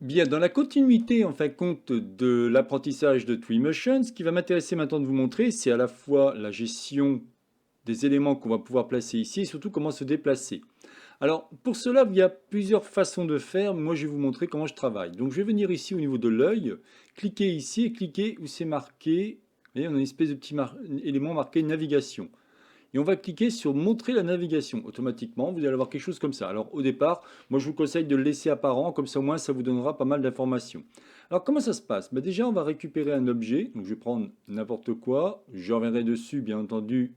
Bien, dans la continuité en fin de compte de l'apprentissage de Twinmotion, ce qui va m'intéresser maintenant de vous montrer, c'est à la fois la gestion des éléments qu'on va pouvoir placer ici et surtout comment se déplacer. Alors pour cela, il y a plusieurs façons de faire. Moi, je vais vous montrer comment je travaille. Donc je vais venir ici au niveau de l'œil, cliquer ici et cliquer où c'est marqué. Vous voyez, on a une espèce de petit élément marqué navigation. Et on va cliquer sur montrer la navigation. Automatiquement, vous allez avoir quelque chose comme ça. Alors au départ, moi je vous conseille de le laisser apparent, comme ça au moins ça vous donnera pas mal d'informations. Alors comment ça se passe? Déjà on va récupérer un objet, donc je vais prendre n'importe quoi, je reviendrai dessus bien entendu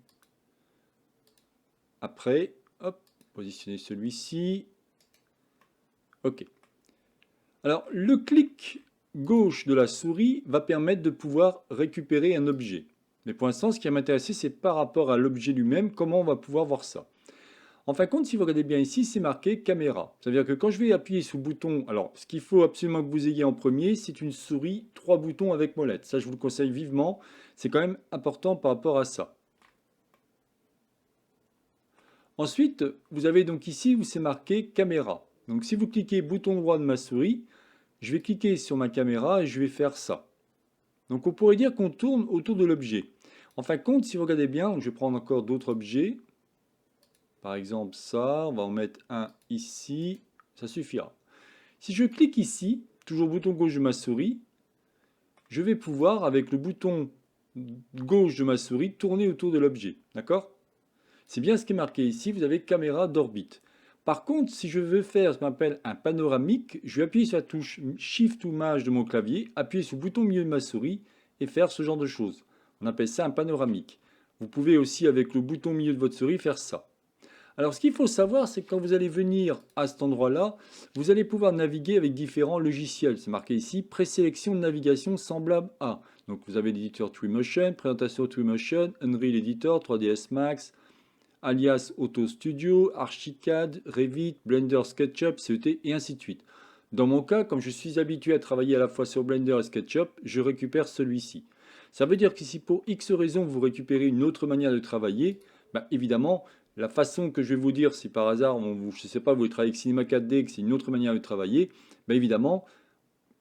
après. Hop, positionner celui-ci. Ok. Alors le clic gauche de la souris va permettre de pouvoir récupérer un objet. Mais pour l'instant, ce qui va m'intéresser, c'est par rapport à l'objet lui-même, comment on va pouvoir voir ça. En fin de compte, si vous regardez bien ici, c'est marqué caméra. Ça veut dire que quand je vais appuyer sur le bouton, alors ce qu'il faut absolument que vous ayez en premier, c'est une souris, 3 boutons avec molette. Ça, je vous le conseille vivement. C'est quand même important par rapport à ça. Ensuite, vous avez donc ici où c'est marqué caméra. Donc si vous cliquez bouton droit de ma souris, je vais cliquer sur ma caméra et je vais faire ça. Donc on pourrait dire qu'on tourne autour de l'objet. En fin de compte, si vous regardez bien, je vais prendre encore d'autres objets. Par exemple ça, on va en mettre un ici, ça suffira. Si je clique ici, toujours bouton gauche de ma souris, je vais pouvoir, avec le bouton gauche de ma souris, tourner autour de l'objet. D'accord? C'est bien ce qui est marqué ici, vous avez caméra d'orbite. Par contre, si je veux faire ce qu'on appelle un panoramique, je vais appuyer sur la touche Shift ou Maj de mon clavier, appuyer sur le bouton milieu de ma souris et faire ce genre de choses. On appelle ça un panoramique. Vous pouvez aussi, avec le bouton milieu de votre souris, faire ça. Alors ce qu'il faut savoir, c'est que quand vous allez venir à cet endroit-là, vous allez pouvoir naviguer avec différents logiciels. C'est marqué ici, présélection de navigation semblable à. Donc vous avez l'éditeur Twinmotion, présentation Twinmotion, Unreal Editor, 3ds Max, alias Auto Studio, Archicad, Revit, Blender, SketchUp, CET et ainsi de suite. Dans mon cas, comme je suis habitué à travailler à la fois sur Blender et SketchUp, je récupère celui-ci. Ça veut dire que si pour X raison vous récupérez une autre manière de travailler, évidemment, la façon que je vais vous dire, si par hasard, je ne sais pas, vous voulez travailler avec Cinema 4D, que c'est une autre manière de travailler, évidemment,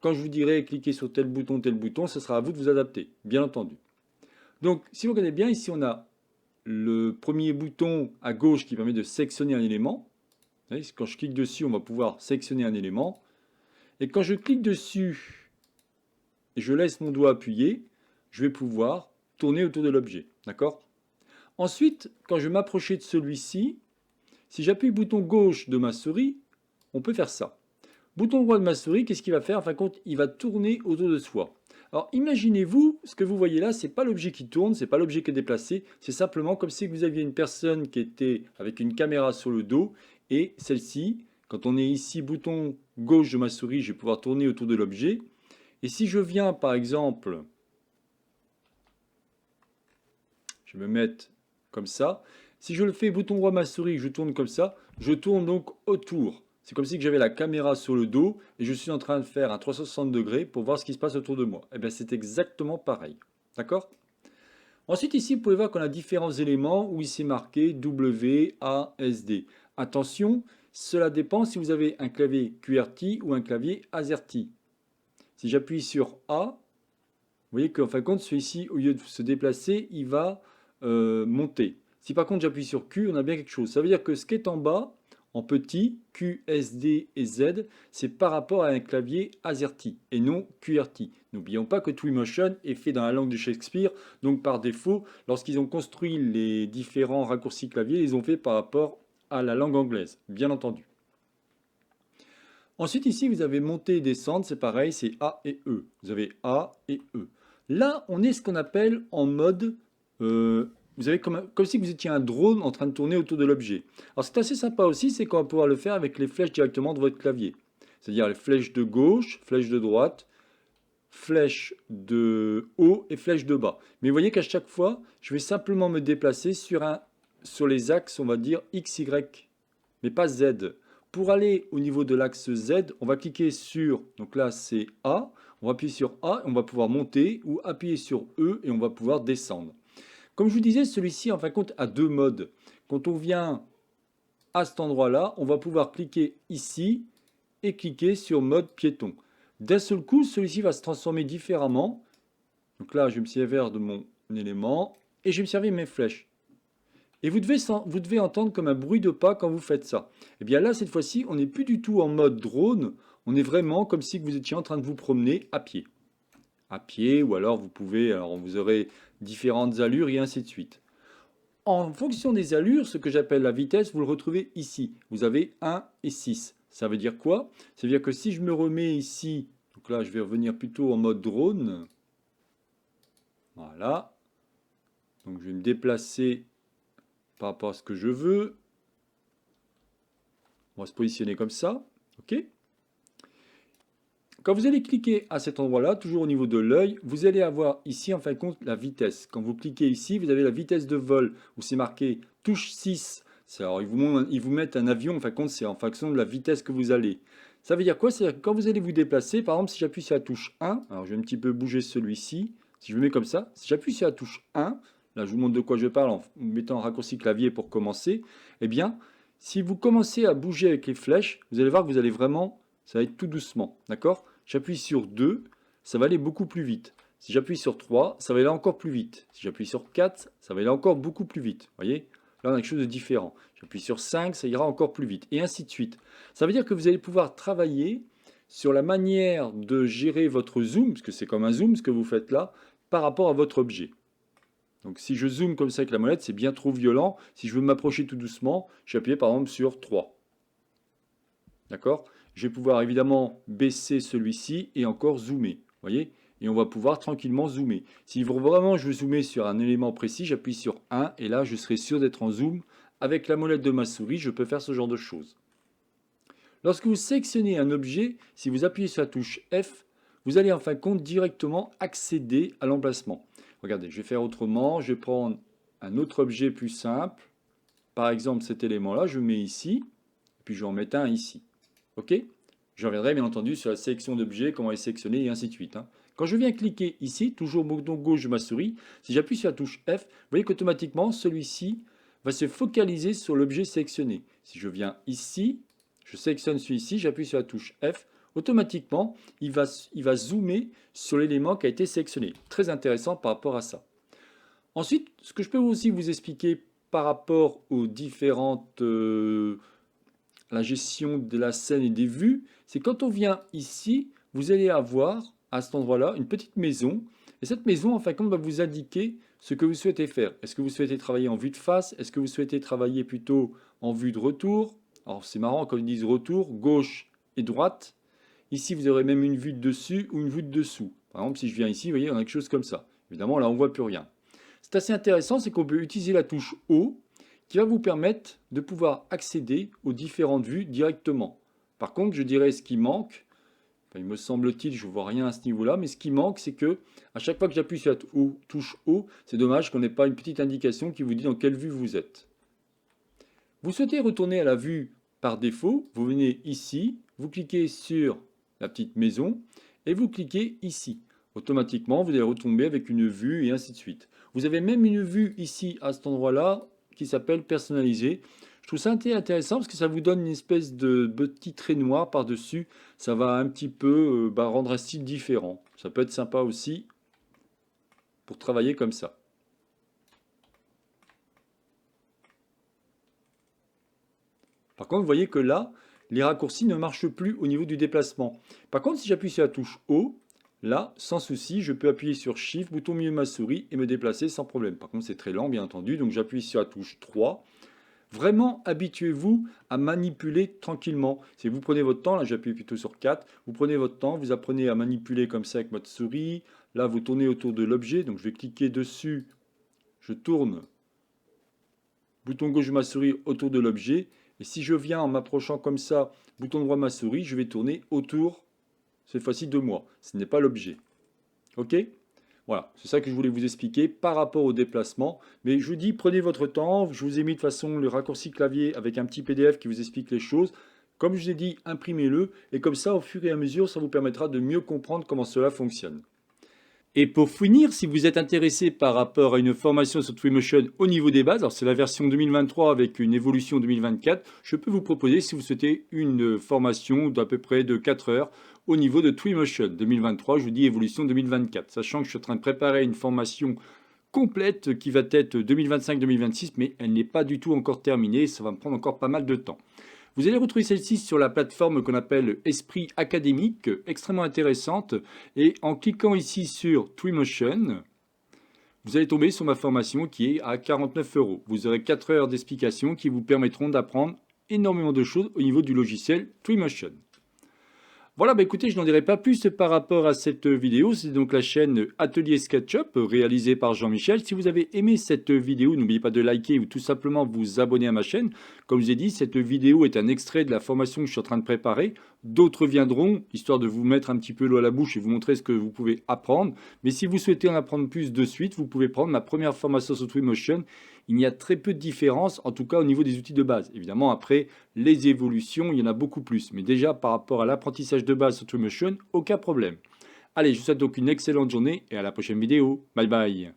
quand je vous dirai cliquez sur tel bouton, ce sera à vous de vous adapter, bien entendu. Donc, si vous regardez bien, ici on a le premier bouton à gauche qui permet de sélectionner un élément. Vous voyez, quand je clique dessus, on va pouvoir sélectionner un élément. Et quand je clique dessus et je laisse mon doigt appuyé, je vais pouvoir tourner autour de l'objet. D'accord? Ensuite, quand je vais m'approcher de celui-ci, si j'appuie le bouton gauche de ma souris, on peut faire ça. Bouton droit de ma souris, qu'est-ce qu'il va faire? En fin de compte, il va tourner autour de soi. Alors imaginez-vous, ce que vous voyez là, ce n'est pas l'objet qui tourne, ce n'est pas l'objet qui est déplacé, c'est simplement comme si vous aviez une personne qui était avec une caméra sur le dos, et celle-ci, quand on est ici, bouton gauche de ma souris, je vais pouvoir tourner autour de l'objet. Et si je viens par exemple, je vais me mettre comme ça, si je le fais bouton droit de ma souris, je tourne comme ça, je tourne donc autour. C'est comme si j'avais la caméra sur le dos et je suis en train de faire un 360 degrés pour voir ce qui se passe autour de moi. Et bien c'est exactement pareil. D'accord? Ensuite ici vous pouvez voir qu'on a différents éléments où il s'est marqué W, A, S, D. Attention, cela dépend si vous avez un clavier QWERTY ou un clavier AZERTY. Si j'appuie sur A, vous voyez qu'en fin de compte celui-ci au lieu de se déplacer, il va monter. Si par contre j'appuie sur Q, on a bien quelque chose. Ça veut dire que ce qui est en bas, en petit, Q, S, D et Z, c'est par rapport à un clavier AZERTY et non QWERTY. N'oublions pas que Twinmotion est fait dans la langue de Shakespeare, donc par défaut, lorsqu'ils ont construit les différents raccourcis clavier, ils ont fait par rapport à la langue anglaise, bien entendu. Ensuite ici vous avez monter et descendre, c'est pareil, c'est A et E. Vous avez A et E. Là on est ce qu'on appelle en mode vous avez comme si vous étiez un drone en train de tourner autour de l'objet. Alors c'est assez sympa aussi, c'est qu'on va pouvoir le faire avec les flèches directement de votre clavier. C'est-à-dire les flèches de gauche, flèches de droite, flèches de haut et flèches de bas. Mais vous voyez qu'à chaque fois, je vais simplement me déplacer sur les axes, on va dire X, Y, mais pas Z. Pour aller au niveau de l'axe Z, on va cliquer sur, donc là c'est A, on va appuyer sur A et on va pouvoir monter, ou appuyer sur E et on va pouvoir descendre. Comme je vous disais, celui-ci, en fin de compte, a deux modes. Quand on vient à cet endroit-là, on va pouvoir cliquer ici et cliquer sur mode piéton. d'un seul coup, celui-ci va se transformer différemment. Donc là, je vais me servir de mon élément et je vais me servir de mes flèches. Et vous devez entendre comme un bruit de pas quand vous faites ça. Et bien là, cette fois-ci, on n'est plus du tout en mode drone, on est vraiment comme si vous étiez en train de vous promener à pied. À pied, ou alors vous pouvez, alors vous aurez différentes allures et ainsi de suite. En fonction des allures, ce que j'appelle la vitesse, vous le retrouvez ici. Vous avez 1 et 6. Ça veut dire quoi? Ça veut dire que si je me remets ici, donc là je vais revenir plutôt en mode drone. Voilà. Donc je vais me déplacer par rapport à ce que je veux. On va se positionner comme ça. OK? Quand vous allez cliquer à cet endroit-là, toujours au niveau de l'œil, vous allez avoir ici en fin de compte la vitesse. Quand vous cliquez ici, vous avez la vitesse de vol où c'est marqué touche 6. Alors, ils vous mettent un avion, en fin de compte, c'est en fonction de la vitesse que vous allez. Ça veut dire quoi? C'est-à-dire que quand vous allez vous déplacer, par exemple, si j'appuie sur la touche 1, alors je vais un petit peu bouger celui-ci, si je me mets comme ça, si j'appuie sur la touche 1, là je vous montre de quoi je parle en mettant un raccourci clavier pour commencer, eh bien, si vous commencez à bouger avec les flèches, vous allez voir que vous allez vraiment, ça va être tout doucement, d'accord? J'appuie sur 2, ça va aller beaucoup plus vite. Si j'appuie sur 3, ça va aller encore plus vite. Si j'appuie sur 4, ça va aller encore beaucoup plus vite. Vous voyez? Là, on a quelque chose de différent. J'appuie sur 5, ça ira encore plus vite. Et ainsi de suite. Ça veut dire que vous allez pouvoir travailler sur la manière de gérer votre zoom, parce que c'est comme un zoom ce que vous faites là, par rapport à votre objet. Donc si je zoome comme ça avec la molette, c'est bien trop violent. Si je veux m'approcher tout doucement, j'appuie par exemple sur 3. D'accord? Je vais pouvoir évidemment baisser celui-ci et encore zoomer. Voyez? Et on va pouvoir tranquillement zoomer. Si vraiment je veux zoomer sur un élément précis, j'appuie sur 1 et là je serai sûr d'être en zoom. Avec la molette de ma souris, je peux faire ce genre de choses. Lorsque vous sélectionnez un objet, si vous appuyez sur la touche F, vous allez en fin de compte directement accéder à l'emplacement. Regardez, je vais faire autrement. Je vais prendre un autre objet plus simple. Par exemple, cet élément-là, je le mets ici. Puis je vais en mettre un ici. OK? Je reviendrai bien entendu sur la sélection d'objets, comment les sélectionner et ainsi de suite. Quand je viens cliquer ici, toujours bouton gauche de ma souris, si j'appuie sur la touche F, vous voyez qu'automatiquement celui-ci va se focaliser sur l'objet sélectionné. Si je viens ici, je sélectionne celui-ci, j'appuie sur la touche F, automatiquement il va zoomer sur l'élément qui a été sélectionné. Très intéressant par rapport à ça. Ensuite, ce que je peux aussi vous expliquer par rapport aux différentes la gestion de la scène et des vues, c'est quand on vient ici, vous allez avoir à cet endroit-là une petite maison. Et cette maison, en fin de compte, va vous indiquer ce que vous souhaitez faire. Est-ce que vous souhaitez travailler en vue de face? Est-ce que vous souhaitez travailler plutôt en vue de retour? Alors c'est marrant quand ils disent retour, gauche et droite. Ici, vous aurez même une vue de dessus ou une vue de dessous. Par exemple, si je viens ici, vous voyez, on a quelque chose comme ça. Évidemment, là, on ne voit plus rien. C'est assez intéressant, c'est qu'on peut utiliser la touche O qui va vous permettre de pouvoir accéder aux différentes vues directement. Par contre, je dirais ce qui manque, enfin, il me semble-t-il, je ne vois rien à ce niveau-là, mais ce qui manque, c'est que à chaque fois que j'appuie sur la touche O, c'est dommage qu'on n'ait pas une petite indication qui vous dit dans quelle vue vous êtes. Vous souhaitez retourner à la vue par défaut, vous venez ici, vous cliquez sur la petite maison et vous cliquez ici. Automatiquement, vous allez retomber avec une vue et ainsi de suite. Vous avez même une vue ici à cet endroit-là qui s'appelle personnaliser. Je trouve ça intéressant parce que ça vous donne une espèce de petit trait noir par-dessus. Ça va un petit peu rendre un style différent. Ça peut être sympa aussi pour travailler comme ça. Par contre, vous voyez que là, les raccourcis ne marchent plus au niveau du déplacement. Par contre, si j'appuie sur la touche O, là, sans souci, je peux appuyer sur Shift, bouton milieu de ma souris et me déplacer sans problème. Par contre, c'est très lent, bien entendu, donc j'appuie sur la touche 3. Vraiment, habituez-vous à manipuler tranquillement. Si vous prenez votre temps, là j'appuie plutôt sur 4, vous prenez votre temps, vous apprenez à manipuler comme ça avec votre souris. Là, vous tournez autour de l'objet, donc je vais cliquer dessus, je tourne, bouton gauche de ma souris autour de l'objet. Et si je viens en m'approchant comme ça, bouton droit de ma souris, je vais tourner autour, cette fois-ci de moi. Ce n'est pas l'objet. OK? Voilà, c'est ça que je voulais vous expliquer par rapport au déplacement. Mais je vous dis, prenez votre temps. Je vous ai mis de toute façon le raccourci clavier avec un petit PDF qui vous explique les choses. Comme je vous ai dit, imprimez-le. Et comme ça, au fur et à mesure, ça vous permettra de mieux comprendre comment cela fonctionne. Et pour finir, si vous êtes intéressé par rapport à une formation sur Twinmotion au niveau des bases, alors c'est la version 2023 avec une évolution 2024, je peux vous proposer, si vous souhaitez, une formation d'à peu près de 4 heures au niveau de Twinmotion 2023, je vous dis évolution 2024, sachant que je suis en train de préparer une formation complète qui va être 2025-2026, mais elle n'est pas du tout encore terminée, ça va me prendre encore pas mal de temps. Vous allez retrouver celle-ci sur la plateforme qu'on appelle Esprit Académique, extrêmement intéressante, et en cliquant ici sur Twinmotion, vous allez tomber sur ma formation qui est à 49 €. Vous aurez 4 heures d'explication qui vous permettront d'apprendre énormément de choses au niveau du logiciel Twinmotion. Voilà, bah écoutez, je n'en dirai pas plus par rapport à cette vidéo. C'est donc la chaîne Atelier SketchUp réalisée par Jean-Michel. Si vous avez aimé cette vidéo, n'oubliez pas de liker ou tout simplement vous abonner à ma chaîne. Comme je vous ai dit, cette vidéo est un extrait de la formation que je suis en train de préparer. D'autres viendront, histoire de vous mettre un petit peu l'eau à la bouche et vous montrer ce que vous pouvez apprendre. Mais si vous souhaitez en apprendre plus de suite, vous pouvez prendre ma première formation sur Twinmotion. Il y a très peu de différence, en tout cas au niveau des outils de base. Évidemment, après, les évolutions, il y en a beaucoup plus. Mais déjà, par rapport à l'apprentissage de base sur Twinmotion, aucun problème. Allez, je vous souhaite donc une excellente journée et à la prochaine vidéo. Bye bye.